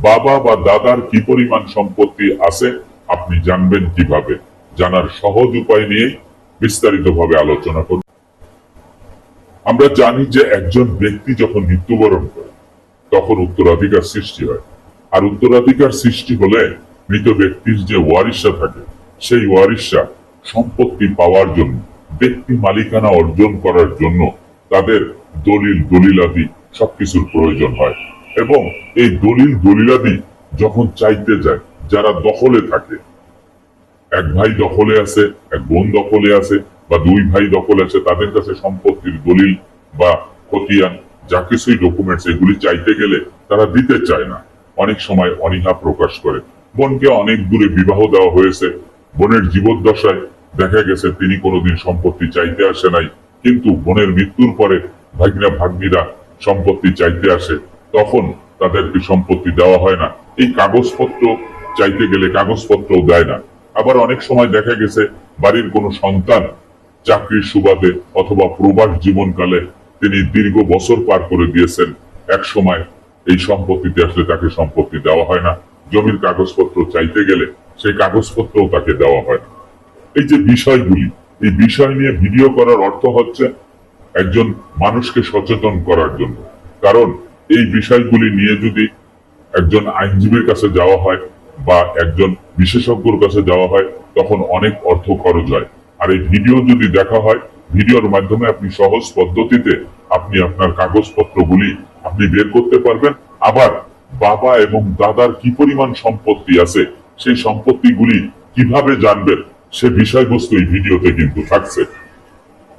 বাবা বা দাদার কি পরিমাণ সম্পত্তি আছে আপনি জানবেন কিভাবে? জানার সহজ উপায় নিয়ে বিস্তারিতভাবে আলোচনা করব। আমরা জানি যে একজন ব্যক্তি যখন মৃত্যুবরণ করে তখন উত্তরাধিকার সৃষ্টি হয়, আর উত্তরাধিকার সৃষ্টি হলে মৃত ব্যক্তির যে ওয়ারিশরা থাকে সেই ওয়ারিশরা সম্পত্তি পাওয়ার জন্য, ব্যক্তি মালিকানা অর্জন করার জন্য তাদের দলিল দলিলাদি সবকিছুর প্রয়োজন হয়। এবং এই দলিল দলিলাদি যখন চাইতে যায় যারা দখলে থাকে, এক ভাই দখলে আছে, এক বোন দখলে আছে, বা দুই ভাই দখলে আছে, তাদের কাছে সম্পত্তির দলিল বা খতিয়ান যা কিছুই ডকুমেন্টস এগুলি চাইতে গেলে তারা দিতে চায় না, অনেক সময় অনীহা প্রকাশ করে। বোনকে অনেক দূরে বিবাহ দেওয়া হয়েছে, বোনের জীবদ্দশায় দেখা গেছে তিনি কোনোদিন সম্পত্তি চাইতে আসে নাই, কিন্তু বোনের মৃত্যুর পরে ভাগ্না ভাগ্নিরা সম্পত্তি চাইতে আসে, তখন তাদেরকে সম্পত্তি দেওয়া হয় না। এই কাগজপত্র চাইতে গেলে কাগজপত্রও দেয় না। আবার অনেক সময় দেখা গেছে বাড়ির কোনো সন্তান চাকরির সুবাদে অথবা প্রবাস জীবনকালে তিনি দীর্ঘ বছর পার করে দিয়েছেন, এক সময় এই সম্পত্তিতে আসলে তাকে সম্পত্তি দেওয়া হয় না। জমির কাগজপত্র চাইতে গেলে সেই কাগজপত্রও তাকে দেওয়া হয় না। এই যে বিষয়গুলি, এই বিষয় নিয়ে ভিডিও করার অর্থ হচ্ছে একজন মানুষকে সচেতন করার জন্য। কারণ এই বিষয়গুলি নিয়ে যদি একজন আইনজীবীর কাছে যাওয়া হয় বা একজন বিশেষজ্ঞর কাছে যাওয়া হয় তখন অনেক অর্থ খরচ হয়। আর এই ভিডিও যদি দেখা হয়, ভিডিওর মাধ্যমে আপনি সহজ পদ্ধতিতে আপনি আপনার কাগজপত্রগুলি আপনি বের করতে পারবেন। আবার বাবা এবং দাদার কি পরিমাণ সম্পত্তি আছে সেই সম্পত্তিগুলি কিভাবে জানবেন সে বিষয়বস্তু এই ভিডিওতে কিন্তু থাকছে।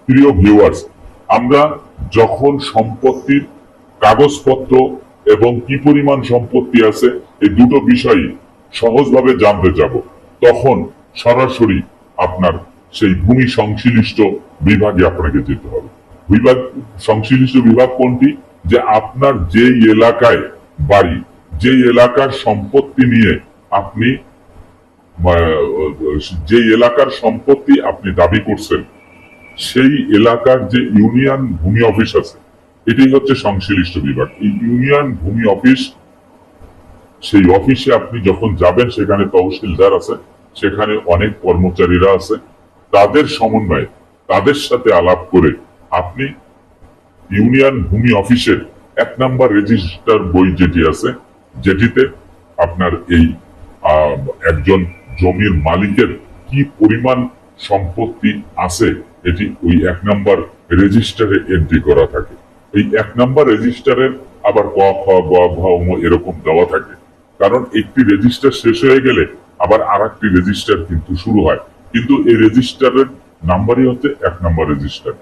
প্রিয় ভিউয়ার্স, আমরা যখন সম্পত্তির কাগজপত্র এবং কি পরিমাণ সম্পত্তি আছে এই দুটো বিষয়ই সহজভাবে জানতে যাব, তখন সরাসরি আপনার সেই ভূমি সংশ্লিষ্ট বিভাগে আপনাকে যেতে হবে। বিভাগ সংশ্লিষ্ট বিভাগ কোনটি? যে আপনার যে এলাকায় বাড়ি, যে এলাকার সম্পত্তি নিয়ে আপনি যে এলাকার সম্পত্তি আপনি দাবি করছেন সেই এলাকার যে ইউনিয়ন ভূমি অফিস আছে এটাই হচ্ছে সংশ্লিষ্ট বিভাগ। এই ইউনিয়ন ভূমি অফিস, সেই অফিসে আপনি যখন যাবেন সেখানে তহসিলদার আছে, সেখানে অনেক কর্মচারীরা আছে, তাদের সমন্বয়ে তাদের সাথে আলাপ করে আপনি ইউনিয়ন ভূমি অফিসের 1 নম্বর রেজিস্টার বই যেটি আছে, যেটিতে আপনার এই একজন জমির মালিকের কি পরিমাণ সম্পত্তি আছে এটি ওই 1 নম্বর রেজিস্টারে এন্ট্রি করা থাকে। এই 1 নম্বর রেজিস্টারের আবার ক খ গ ঘ ঙ এরকম দেওয়া থাকে, কারণ একটি রেজিস্টার শেষ হয়ে গেলে আবার আরেকটি রেজিস্টার কিন্তু শুরু হয়, কিন্তু এই রেজিস্টারের নাম্বারই হচ্ছে 1 নম্বর রেজিস্টার।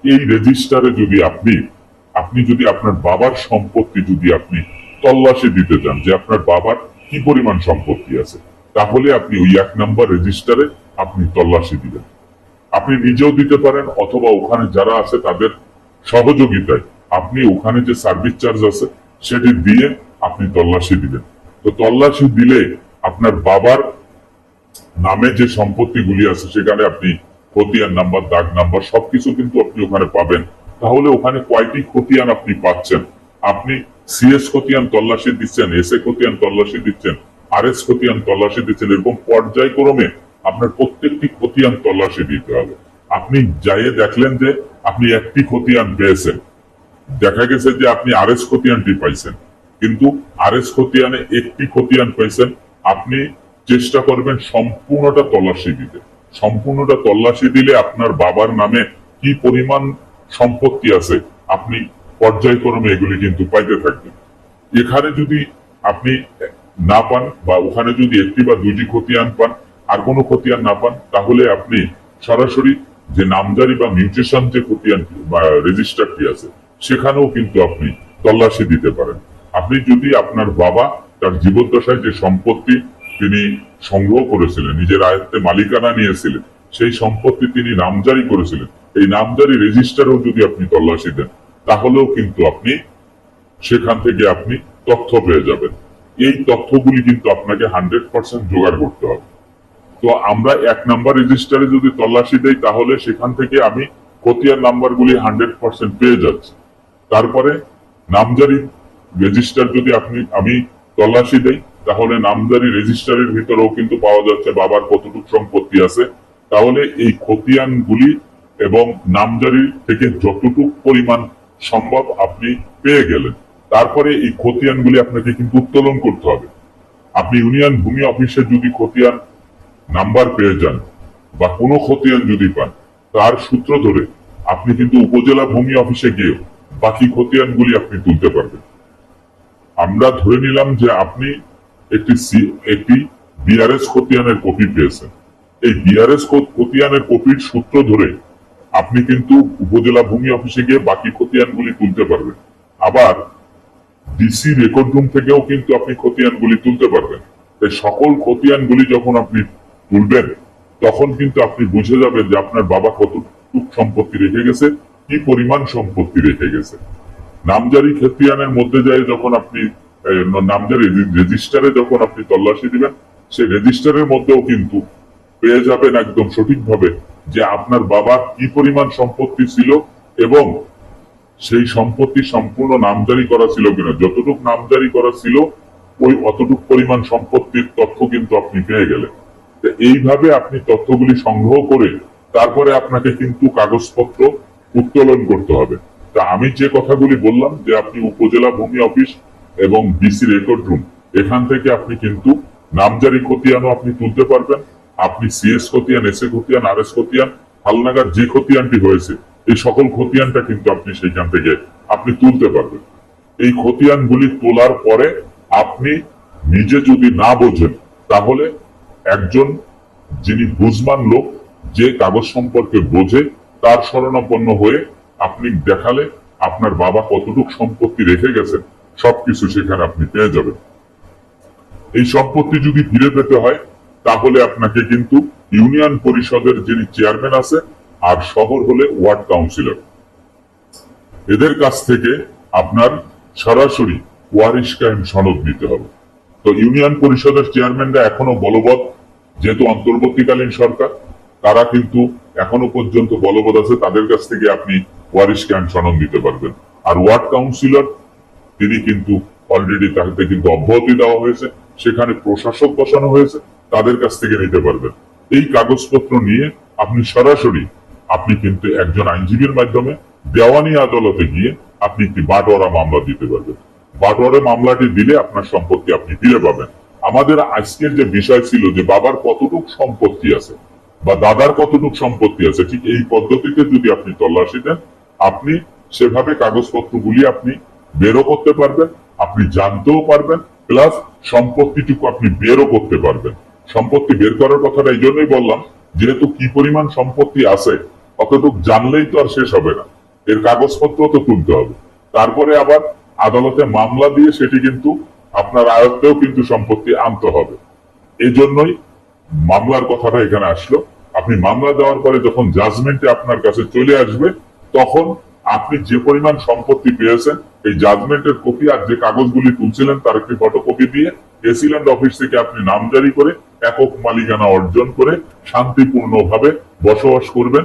এই রেজিস্টারে যদি আপনি যদি আপনার বাবার সম্পত্তি যদি আপনি তল্লাশি দিতে চান যে আপনার বাবার কি পরিমাণ সম্পত্তি আছে, তাহলে আপনি ওই 1 নম্বর রেজিস্টারে আপনি তল্লাশি দিবেন। আপনি নিজেও দিতে পারেন অথবা ওখানে যারা আছে তাদের সহযোগিতায় আপনি ওখানে যে সার্ভিস চার্জ আছে সেটি দিয়ে আপনি তল্লাশি দিবেন। তো তল্লাশি দিলে আপনার বাবার নামে যে সম্পত্তিগুলি আছে সেখানে আপনি খতিয়ান নাম্বার, দাগ নাম্বার সবকিছু কিন্তু আপনি ওখানে পাবেন। তাহলে ওখানে কয়টি খতিয়ান আপনি পাচ্ছেন? আপনি সিএস খতিয়ান তল্লাশি দিচ্ছেন, এসএ খতিয়ান তল্লাশি দিচ্ছেন, আরএস খতিয়ান তল্লাশি দিচ্ছেন, এরকম পর্যায়ক্রমে আপনার প্রত্যেকটি খতিয়ান তল্লাশি দিতে হবে। আপনি যাইয়ে দেখলেন যে আপনি একটি খতিয়ান পেয়েছেন, দেখা গেছে যে আপনি আরএস খতিয়ানটি পাইছেন, কিন্তু আরএস খতিয়ানে একটি খতিয়ান পাইছেন, আপনি চেষ্টা করবেন সম্পূর্ণটা তল্লাশি দিতে। সম্পূর্ণটা তল্লাশি দিলে আপনার বাবার নামে কি পরিমাণ সম্পত্তি আছে আপনি পর্যায়ক্রমে এগুলি কিন্তু পাইতে থাকবেন। এখানে যদি আপনি না পান বা ওখানে যদি একটি বা দুইটি খতিয়ান পান আর কোনো খতিয়ান না পান, তাহলে আপনি সরাসরি যে নামজারি বা মিউটেশন যে খতিয়ান বা রেজিস্টারটি আছে সেখানেও কিন্তু আপনি তল্লাশি দিতে পারেন। আপনি যদি আপনার বাবা তার জীবদ্দশায় যে সম্পত্তি তিনি সংগ্রহ করেছিলেন, নিজের আয়ত্তে মালিকানা নিয়েছিলেন, সেই সম্পত্তি তিনি নামজারি করেছিলেন, এই নামজারি রেজিস্টারও যদি আপনি তল্লাশি দেন তাহলেও কিন্তু আপনি সেখান থেকে আপনি তথ্য পেয়ে যাবেন। এই তথ্যগুলি কিন্তু আপনাকে 100% জোগাড় করতে হবে। তো আমরা 1 নাম্বার রেজিস্টারে যদি তল্লাশি দেই তাহলে সেখান থেকে আমি খতিয়ান নাম্বারগুলি 100% পেয়ে যাচ্ছি। তারপরে নামজারি রেজিস্টার যদি আমি তল্লাশি দেই, তাহলে নামজারি রেজিস্টারের ভিতরেও কিন্তু পাওয়া যাচ্ছে বাবার কতটুকু সম্পত্তি আছে। তাহলে এই খতিয়ানগুলি এবং নামজারির থেকে যতটুকু পরিমাণ সম্ভব আপনি পেয়ে গেলেন, তারপরে এই খতিয়ানগুলি আপনাকে কিন্তু উত্তোলন করতে হবে। আপনি ইউনিয়ন ভূমি অফিসে যদি খতিয়ান নাম্বার পেয়ে যান বা কোনো খতিয়ান যদি পান, তার সূত্র ধরে আপনি কিন্তু উপজেলা ভূমি অফিসে গিয়ে বাকি খতিয়ানগুলি আপনি তুলতে পারবেন। আমরা ধরে নিলাম যে আপনি একটি বিআরএস খতিয়ানের কপি পেয়েছেন। এই বিআরএস খতিয়ানের কপির সূত্র ধরে আপনি কিন্তু উপজেলা ভূমি অফিসে গিয়ে বাকি খতিয়ানগুলি তুলতে পারবেন। আবার ডিসি রেকর্ড রুম থেকেও কিন্তু আপনি খতিয়ানগুলি তুলতে পারবেন। তাই সকল খতিয়ানগুলি যখন আপনি তুলবেন, তখন কিন্তু আপনি বুঝে যাবেন যে আপনার বাবা কতটুকু সম্পত্তি রেখে গেছে, কি পরিমাণ সম্পত্তি রেখে গেছে। নামজারি খতিয়ানের মধ্যে যায় যখন আপনি নামজারি রেজিস্টারে যখন আপনি তল্লাশি দিবেন, সেই রেজিস্টারের মধ্যেও কিন্তু পেয়ে যাবেন একদম সঠিকভাবে যে আপনার বাবার কি পরিমাণ সম্পত্তি ছিল এবং সেই সম্পত্তি সম্পূর্ণ নামজারি করা ছিল কিনা। যতটুকু নামজারি করা ছিল ওই অতটুক পরিমাণ সম্পত্তির তথ্য কিন্তু আপনি পেয়ে গেলেন। এইভাবে আপনি তথ্যগুলি সংগ্রহ করে তারপরে আপনাকে কিন্তু কাগজপত্র উত্তোলন করতে হবে। তা আমি যে কথাগুলি বললাম যে আপনি উপজেলা ভূমি অফিস এবং ডিসি রেকর্ড রুম, এখান থেকে আপনি কিন্তু নামজারি খতিয়ানও আপনি তুলতে পারবেন। আপনি সিএস খতিয়ান, এসএ খতিয়ান, আরএস খতিয়ান, হালনাগাদ যে খতিয়ানটি হয়েছে, এই সকল খতিয়ানটা কিন্তু আপনি সেইখান থেকে আপনি তুলতে পারবেন। এই খতিয়ানগুলি তোলার পরে আপনি নিজে যদি না বোঝেন, তাহলে একজন যিনি বুঝমান লোক, যে কাগজ সম্পর্কে বোঝে, তার শরণাপন্ন হয়ে আপনি দেখালে আপনার বাবা কতটুকু সম্পত্তি রেখে গেছেন সবকিছু সেখানে আপনি পেয়ে যাবেন। এই সম্পত্তি যদি ফিরে পেতে হয়, তাহলে আপনাকে কিন্তু ইউনিয়ন পরিষদের যিনি চেয়ারম্যান আছে আর শহর হলে ওয়ার্ড কাউন্সিলর, এদের কাছ থেকে আপনার সরাসরি ওয়ারিশ কায়েম সনদ নিতে হবে। তো ইউনিয়ন পরিষদের চেয়ারম্যানরা এখনো বলবৎ, যেহেতু অন্তর্বর্তীকালীন সরকার, তারা কিন্তু এখনো পর্যন্ত বলবৎ আছে। তাদের কাছ থেকে আপনি ওয়ারিশ কায়েম সনদ নিতে পারবেন। আর ওয়ার্ড কাউন্সিলর তিনি কিন্তু অলরেডি তাকে কিন্তু অব্যাহতি দেওয়া হয়েছে, সেখানে প্রশাসক বসানো হয়েছে, তাদের কাছ থেকে নিতে পারবেন। এই কাগজপত্র নিয়ে আপনি সরাসরি আপনি কিন্তু একজন আইনজীবীর মাধ্যমে দেওয়ানি আদালতে গিয়ে আপনি একটি বাটোয়ারা মামলা দিতে পারবেন। বাটোয়ারা মামলাটি দিলে আপনার সম্পত্তি আপনি ফিরে পাবেন। আমাদের আজকের যে বিষয় ছিল যে বাবার কতটুক সম্পত্তি আছে বা দাদার কতটুক সম্পত্তি আছে, ঠিক এই পদ্ধতিতে যদি আপনি তল্লাশি দেন, আপনি সেভাবে কাগজপত্রগুলি আপনি বেরো করতে পারবেন, আপনি জানতেও পারবেন, প্লাস সম্পত্তিটুকু আপনি বেরো করতে পারবেন। সম্পত্তি বের করার কথাটা এই জন্যই বললাম, যেহেতু কি পরিমাণ সম্পত্তি আছে অতটুকু জানলেই তো আর শেষ হবে না, এর কাগজপত্র তো তুলতে হবে। তারপরে আবার আদালতে মামলা দিয়ে সেটি কিন্তু আপনার আয়ত্তেও কিন্তু সম্পত্তি আনতে হবে। এই জন্যই মামলার কথাটা এখানে আসলো। আপনি মামলা দেওয়ার পরে যখন জাজমেন্টে আপনার কাছে চলে আসবে, তখন আপনি যে পরিমাণ সম্পত্তি পেয়েছেন এই জাজমেন্টের কপি আর যে কাগজগুলি তুলছিলেন তার একটি ফটোকপি দিয়ে এসিল্যান্ড অফিস থেকে আপনি নামজারি করে একক মালিকানা অর্জন করে শান্তিপূর্ণভাবে বসবাস করবেন